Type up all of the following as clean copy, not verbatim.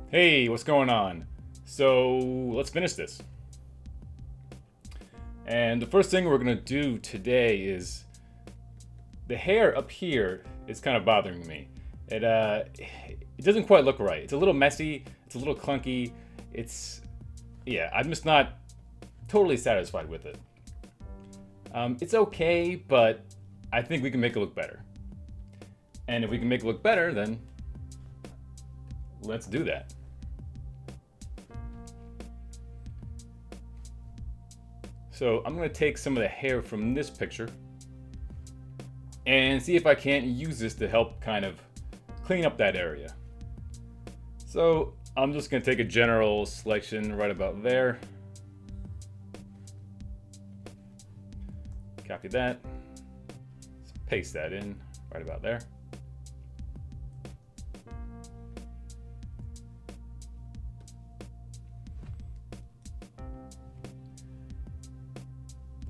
Hey, what's going on? So let's finish this. And the first thing we're gonna do today is the hair up here is kind of bothering me. It doesn't quite look right. It's a little messy. It's a little clunky. Yeah, I'm just not totally satisfied with it. It's okay, but I think we can make it look better. And if we can make it look better, then let's do that. So I'm going to take some of the hair from this picture and see if I can't use this to help kind of clean up that area. So I'm just going to take a general selection right about there. Copy that. Let's paste that in right about there.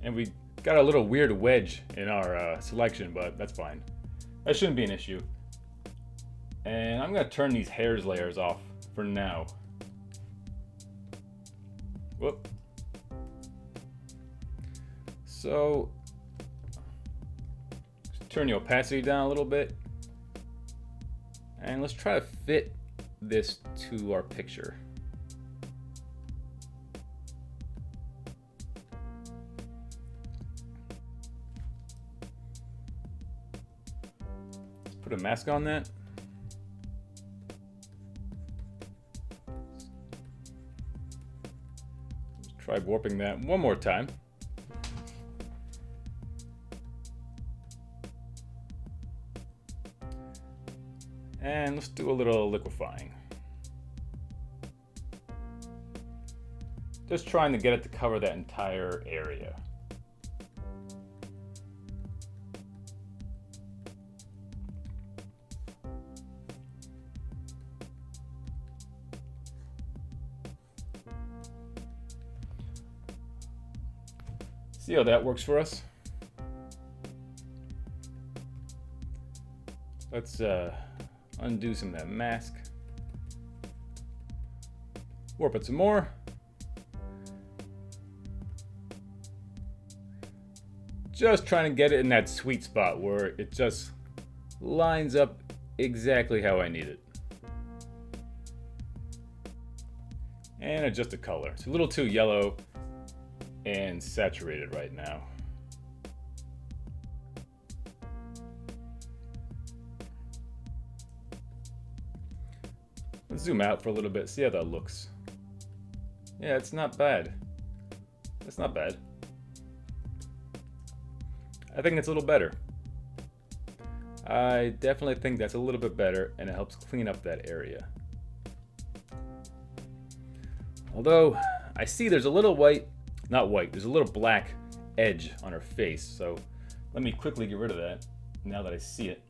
And we got a little weird wedge in our selection, but that's fine. That shouldn't be an issue. And I'm gonna turn these hairs layers off for now. Whoop. So, turn the opacity down a little bit. And let's try to fit this to our picture. Put a mask on that. Let's try warping that one more time. And let's do a little liquefying. Just trying to get it to cover that entire area. See how that works for us. Let's undo some of that mask. Warp it some more. Just trying to get it in that sweet spot where it just lines up exactly how I need it. And adjust the color. It's a little too yellow and saturated right now. Let's zoom out for a little bit, see how that looks. Yeah, it's not bad. It's not bad. I think it's a little better. I definitely think that's a little bit better, and it helps clean up that area. Although, I see there's a little there's a little black edge on her face, so let me quickly get rid of that now that I see it.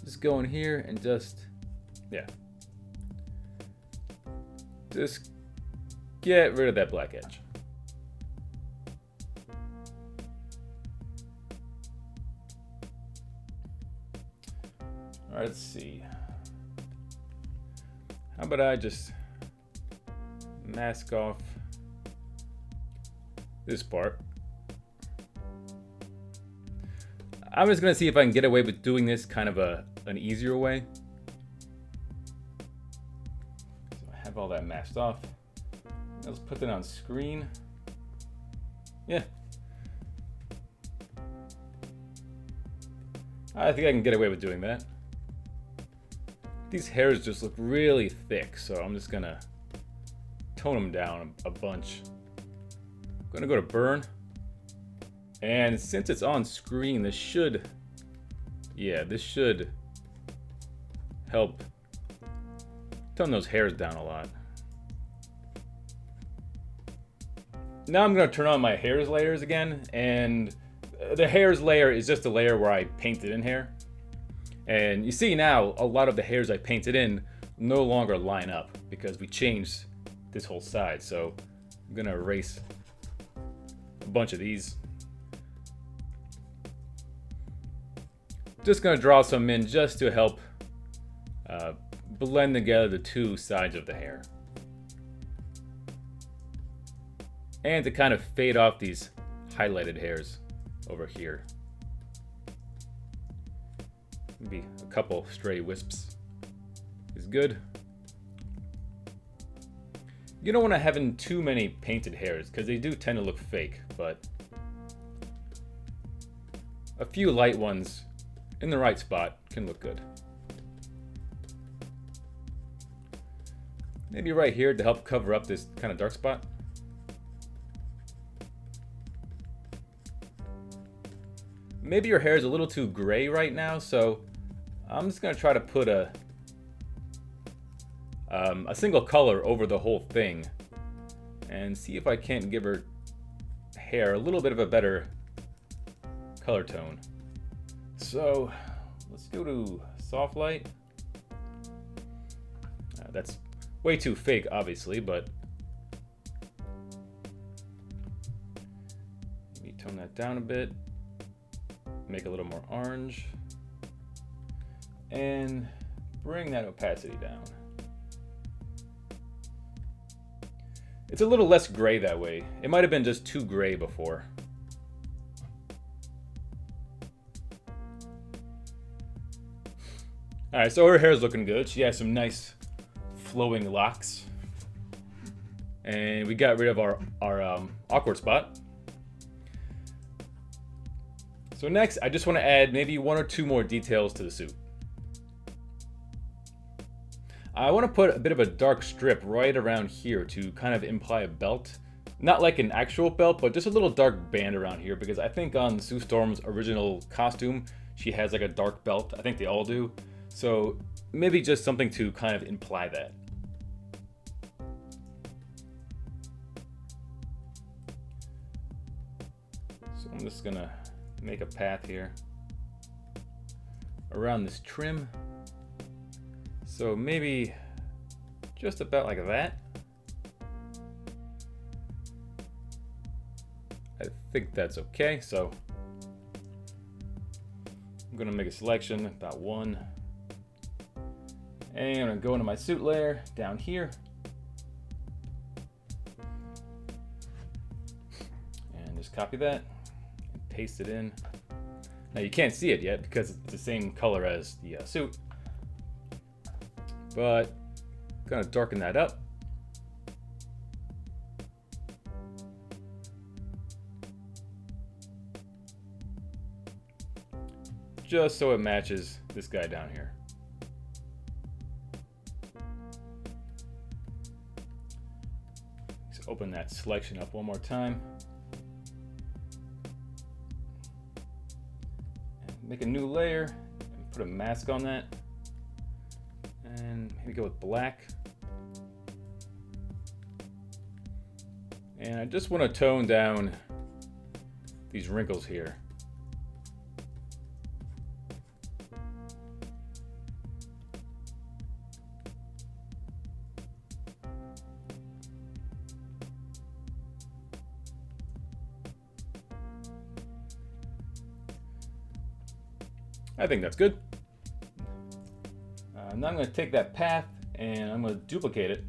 Just go in here and just get rid of that black edge. All right, let's see. How about I just mask off this part. I'm just gonna see if I can get away with doing this kind of an easier way. So I have all that masked off. Let's put that on screen. Yeah. I think I can get away with doing that. These hairs just look really thick, so I'm just gonna tone them down a bunch. I'm gonna go to burn. And since it's on screen, this should help tone those hairs down a lot. Now I'm gonna turn on my hairs layers again, and the hairs layer is just a layer where I painted in hair. And you see now, a lot of the hairs I painted in no longer line up because we changed this whole side. So I'm gonna erase a bunch of these. Just gonna draw some in just to help blend together the two sides of the hair. And to kind of fade off these highlighted hairs over here. Maybe a couple stray wisps is good. You don't want to have in too many painted hairs because they do tend to look fake, but a few light ones in the right spot can look good. Maybe right here to help cover up this kind of dark spot. Maybe your hair is a little too gray right now, so I'm just gonna try to put a single color over the whole thing and see if I can't give her hair a little bit of a better color tone. So let's go to soft light. That's way too fake, obviously, but maybe tone that down a bit. Make a little more orange and bring that opacity down. It's a little less gray that way. It might have been just too gray before. Alright, so her hair is looking good. She has some nice flowing locks. And we got rid of our awkward spot. So next, I just want to add maybe one or two more details to the suit. I want to put a bit of a dark strip right around here to kind of imply a belt. Not like an actual belt, but just a little dark band around here, because I think on Sue Storm's original costume, she has like a dark belt. I think they all do. So maybe just something to kind of imply that. So I'm just gonna make a path here around this trim. So maybe just about like that. I think that's okay. So I'm gonna make a selection about one. And I'm gonna go into my suit layer down here. And just copy that and paste it in. Now you can't see it yet because it's the same color as the suit. But gonna darken that up. Just so it matches this guy down here. So open that selection up one more time. And make a new layer and put a mask on that. And maybe go with black. And I just want to tone down these wrinkles here. I think that's good. Now I'm going to take that path and I'm going to duplicate it.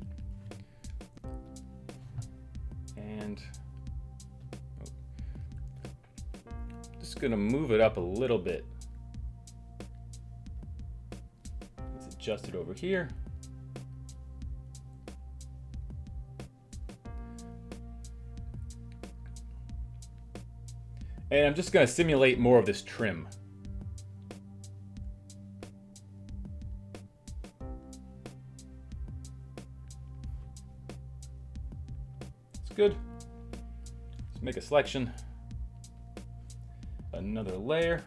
And just going to move it up a little bit. Let's adjust it over here. And I'm just going to simulate more of this trim. Good. Let's make a selection. Another layer.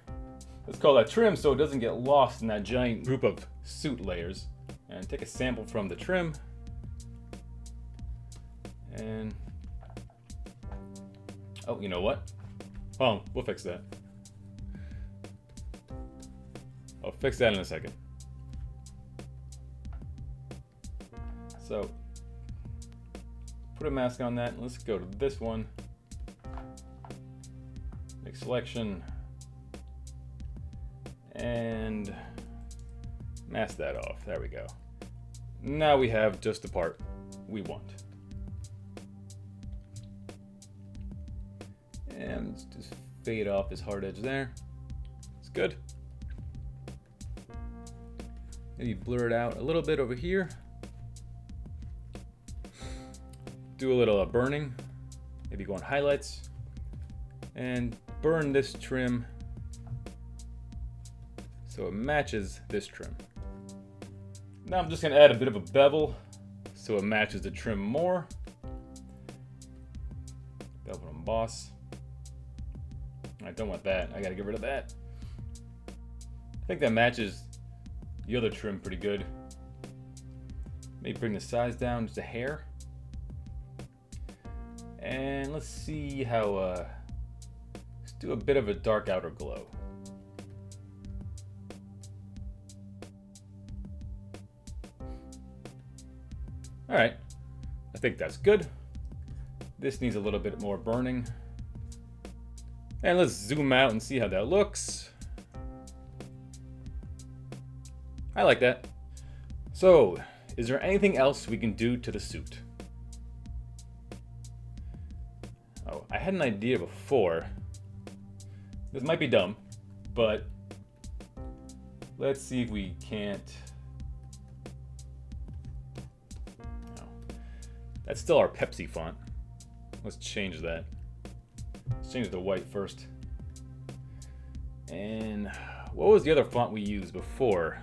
Let's call that trim so it doesn't get lost in that giant group of suit layers. And take a sample from the trim. And oh, you know what? Hold on, we'll fix that. I'll fix that in a second. So put a mask on that. Let's go to this one. Make selection. And mask that off. There we go. Now we have just the part we want. And let's just fade off this hard edge there. It's good. Maybe blur it out a little bit over here. Do a little burning. Maybe go on highlights. And burn this trim so it matches this trim. Now I'm just going to add a bit of a bevel so it matches the trim more. Bevel emboss. I don't want that. I got to get rid of that. I think that matches the other trim pretty good. Maybe bring the size down just a hair. And let's see how, let's do a bit of a dark outer glow. All right, I think that's good. This needs a little bit more burning. And let's zoom out and see how that looks. I like that. So, is there anything else we can do to the suit? Oh, I had an idea before. This might be dumb, but let's see if we can't. No. That's still our Pepsi font. Let's change that. Let's change it to white first. And what was the other font we used before?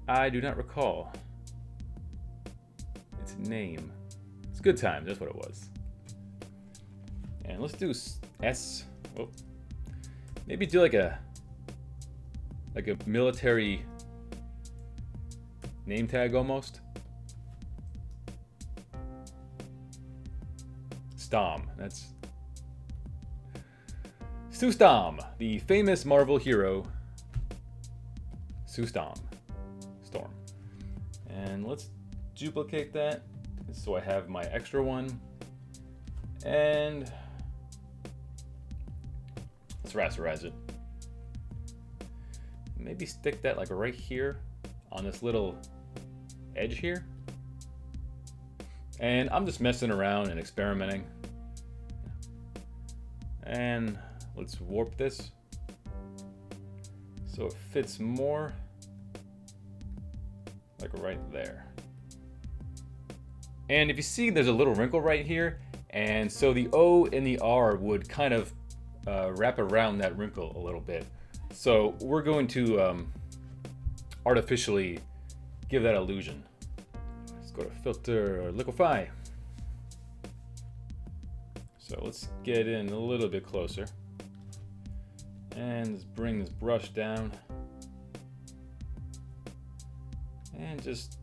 I do not recall. Its name. It's Good Times, that's what it was. And let's do S. Oh. Maybe do like a military name tag almost. Stom. That's Sue Storm, the famous Marvel hero. Sue Storm. And let's duplicate that so I have my extra one. And let's rasterize it. Maybe stick that like right here on this little edge here. And I'm just messing around and experimenting. And let's warp this so it fits more like right there. And if you see, there's a little wrinkle right here, and so the O and the R would kind of wrap around that wrinkle a little bit. So we're going to artificially give that illusion. Let's go to filter or liquify. So let's get in a little bit closer. And let's bring this brush down. And just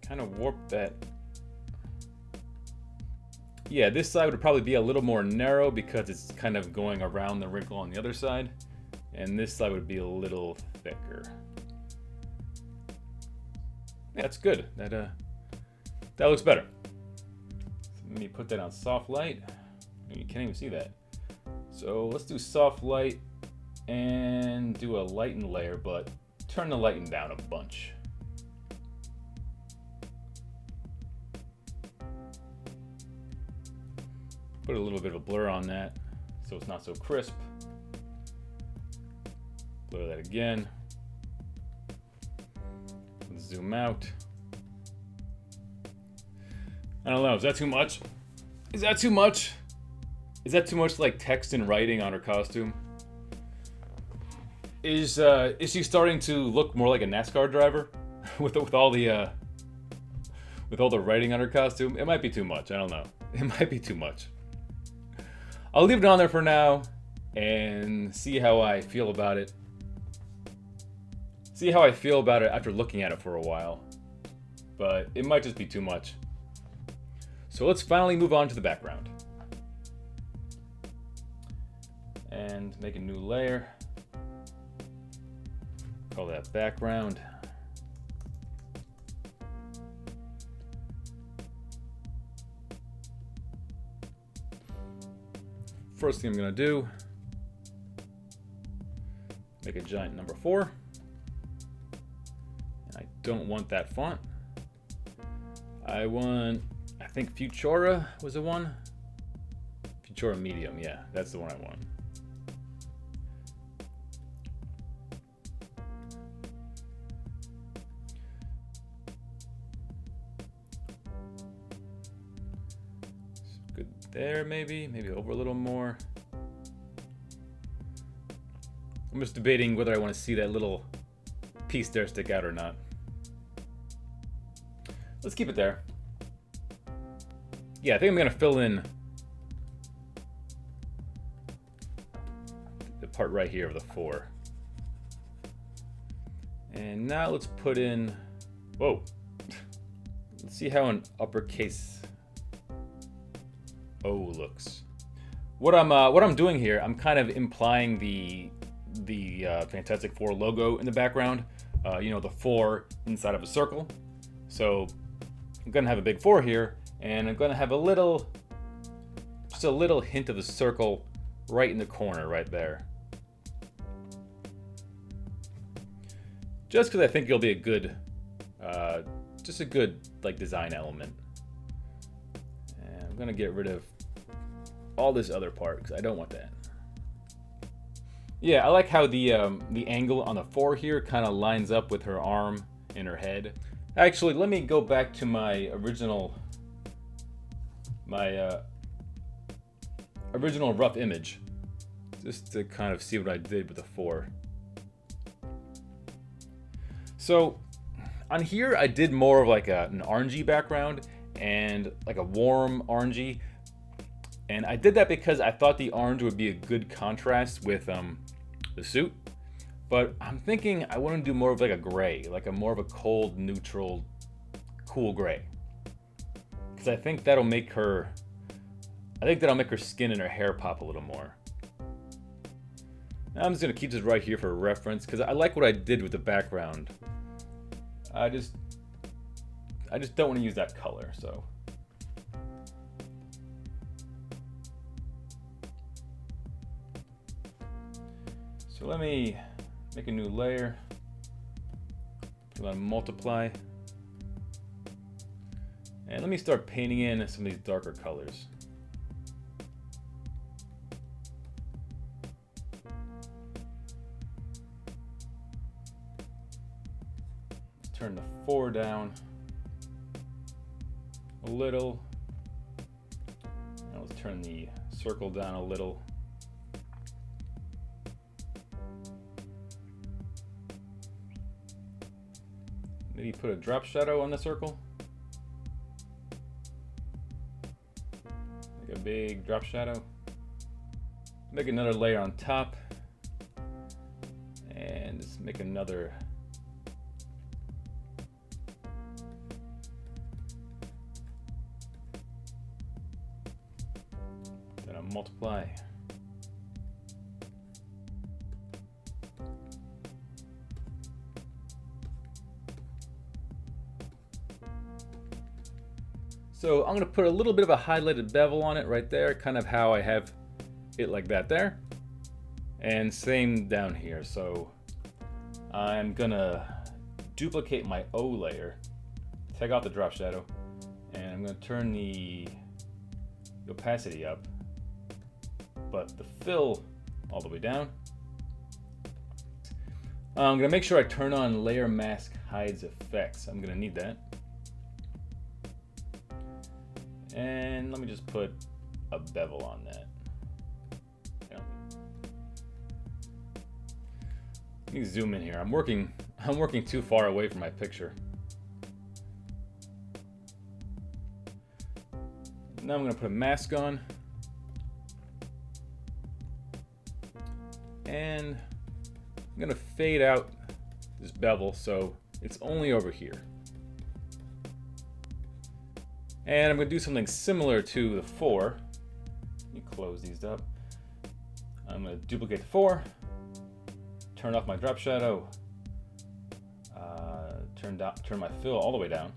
kind of warp that. Yeah, this side would probably be a little more narrow because it's kind of going around the wrinkle on the other side. And this side would be a little thicker. Yeah, that's good. That looks better. So let me put that on soft light. You can't even see that. So let's do soft light and do a lighten layer, but turn the lighten down a bunch. Put a little bit of a blur on that so it's not so crisp. Blur that again. Let's zoom out. I don't know, is that too much? Is that too much? Is that too much like text and writing on her costume? Is she starting to look more like a NASCAR driver with all the writing on her costume? It might be too much. I don't know. It might be too much. I'll leave it on there for now and see how I feel about it. See how I feel about it after looking at it for a while. But it might just be too much. So let's finally move on to the background. And make a new layer. Call that background. First thing I'm gonna do, make a giant number 4. And I don't want that font. I think Futura was the one. Futura Medium, yeah, that's the one I want. Good there, maybe over a little more. I'm just debating whether I want to see that little piece there stick out or not. Let's keep it there. Yeah, I think I'm gonna fill in the part right here of the 4. And now let's put in, whoa. Let's see how an uppercase O looks. What I'm doing here, I'm kind of implying the Fantastic Four logo in the background. You know, the 4 inside of a circle. So I'm gonna have a big 4 here, and I'm gonna have just a little hint of a circle right in the corner, right there. Just because I think it'll be a good, just a good like design element. And I'm gonna get rid of all this other part because I don't want that. Yeah, I like how the angle on the 4 here kind of lines up with her arm and her head. Actually, let me go back to my original rough image, just to kind of see what I did with the 4. So on here, I did more of like an orangey background and like a warm orangey. And I did that because I thought the orange would be a good contrast with the suit. But I'm thinking I want to do more of like a gray, like a more of a cold, neutral, cool gray. Because I think that'll make her skin and her hair pop a little more. Now I'm just gonna keep this right here for reference because I like what I did with the background. I just don't want to use that color, so. So let me make a new layer. Put on multiply. And let me start painting in some of these darker colors. Let's turn the 4 down a little. Now let's turn the circle down a little. Maybe put a drop shadow on the circle. Like a big drop shadow. Make another layer on top. And just make another. Then I'll multiply. So I'm gonna put a little bit of a highlighted bevel on it right there, kind of how I have it like that there. And same down here. So I'm gonna duplicate my O layer, take out the drop shadow, and I'm gonna turn the opacity up, but the fill all the way down. I'm gonna make sure I turn on layer mask hides effects. I'm gonna need that. And let me just put a bevel on that. Yeah. Let me zoom in here. I'm working too far away from my picture. Now I'm going to put a mask on. And I'm going to fade out this bevel so it's only over here. And I'm going to do something similar to the 4. Let me close these up. I'm going to duplicate the 4, turn off my drop shadow, turn my fill all the way down,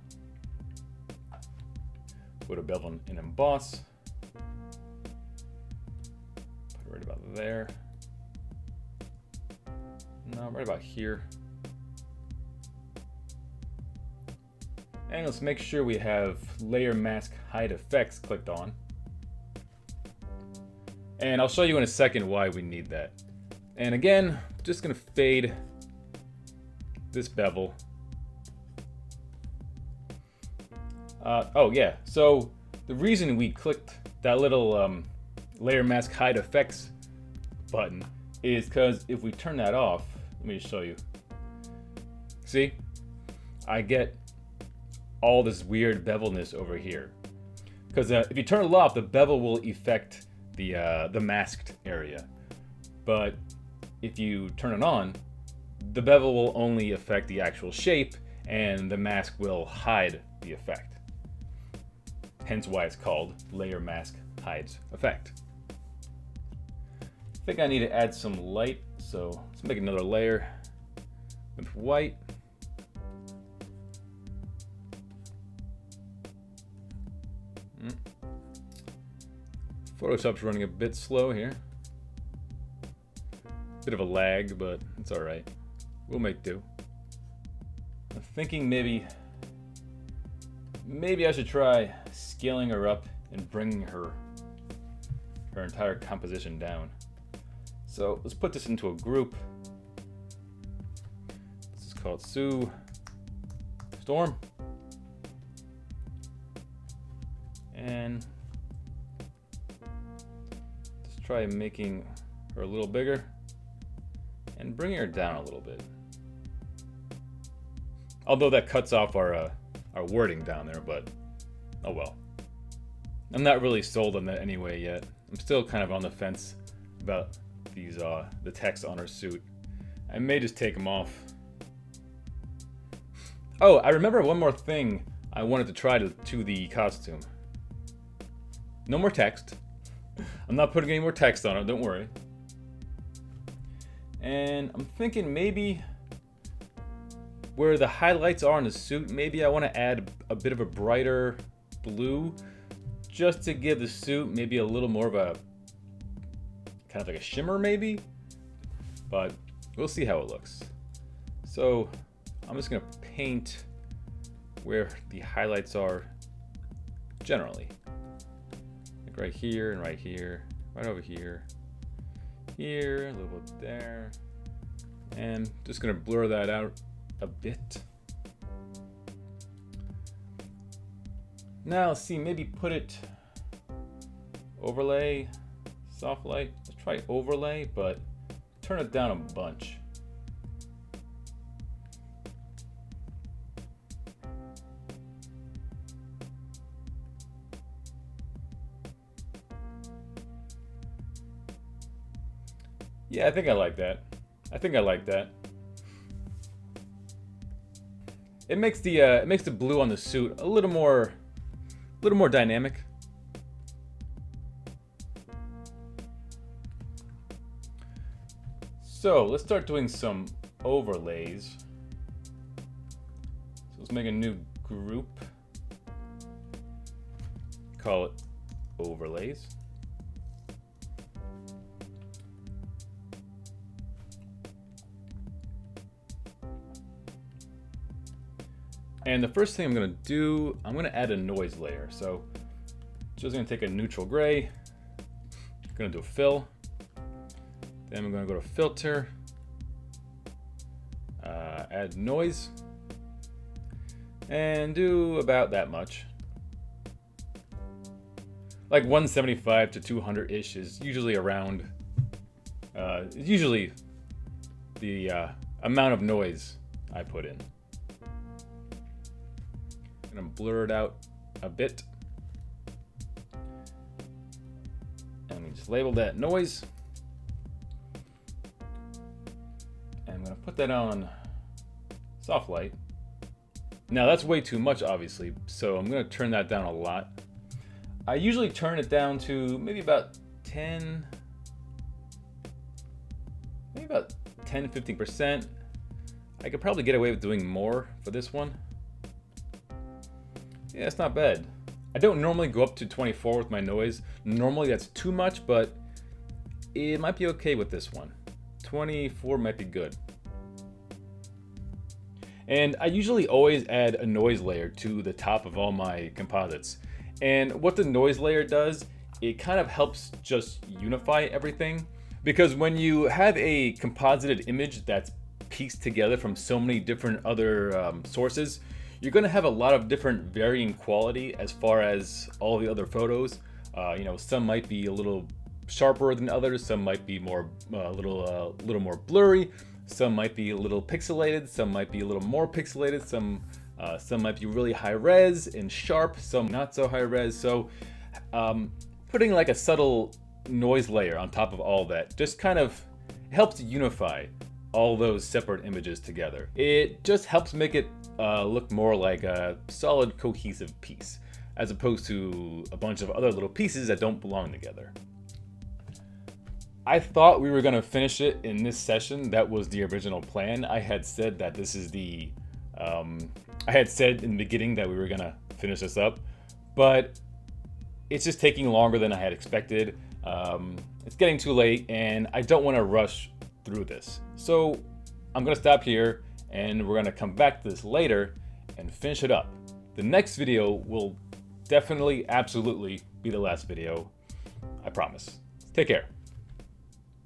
put a bevel and emboss, put it right about there, no, right about here. And let's make sure we have layer mask hide effects clicked on. And I'll show you in a second why we need that. And again, just gonna fade this bevel. Oh yeah, so the reason we clicked that little layer mask hide effects button is because if we turn that off, let me just show you. See, I get all this weird bevelness over here. Because if you turn it off, the bevel will affect the masked area. But if you turn it on, the bevel will only affect the actual shape, and the mask will hide the effect. Hence why it's called layer mask hides effect. I think I need to add some light, so let's make another layer with white. Photoshop's running a bit slow here. Bit of a lag, but it's alright. We'll make do. I'm thinking maybe I should try scaling her up and bringing her entire composition down. So let's put this into a group. This is called Sue Storm. And let's try making her a little bigger and bringing her down a little bit. Although that cuts off our wording down there, but oh well. I'm not really sold on that anyway yet. I'm still kind of on the fence about these the text on her suit. I may just take them off. Oh, I remember one more thing I wanted to try to the costume. No more text. I'm not putting any more text on it, don't worry. And I'm thinking maybe where the highlights are on the suit, maybe I want to add a bit of a brighter blue just to give the suit maybe a little more of a kind of like a shimmer maybe, but we'll see how it looks. So I'm just gonna paint where the highlights are generally, like right here and right here, right over here, here, a little bit there, and just gonna blur that out a bit. Now let's see, maybe put it overlay, soft light. Let's try overlay, but turn it down a bunch. Yeah, I think I like that. It makes the blue on the suit a little more dynamic. So let's start doing some overlays. So let's make a new group. Call it overlays. And the first thing I'm going to do, I'm going to add a noise layer. So just going to take a neutral gray, going to do a fill, then I'm going to go to filter, add noise, and do about that much. Like 175 to 200-ish is usually around, usually the amount of noise I put in. I'm gonna blur it out a bit. And we just label that noise. And I'm gonna put that on soft light. Now that's way too much, obviously, so I'm gonna turn that down a lot. I usually turn it down to maybe about 10-15%. I could probably get away with doing more for this one. Yeah, it's not bad. I don't normally go up to 24 with my noise. Normally that's too much, but it might be okay with this one. 24 might be good. And I usually always add a noise layer to the top of all my composites. And what the noise layer does, it kind of helps just unify everything. Because when you have a composited image that's pieced together from so many different other sources, you're going to have a lot of different varying quality as far as all the other photos. Some might be a little sharper than others, some might be more a little more blurry, some might be a little pixelated, some might be a little more pixelated, some might be really high res and sharp, some not so high res. So putting like a subtle noise layer on top of all that just kind of helps unify all those separate images together. It just helps make it look more like a solid, cohesive piece, as opposed to a bunch of other little pieces that don't belong together. I thought we were going to finish it in this session. That was the original plan. I had said that this is I had said in the beginning that we were going to finish this up, but it's just taking longer than I had expected. It's getting too late, and I don't want to rush through this. So I'm going to stop here, and we're going to come back to this later and finish it up. The next video will definitely, absolutely be the last video. I promise. Take care.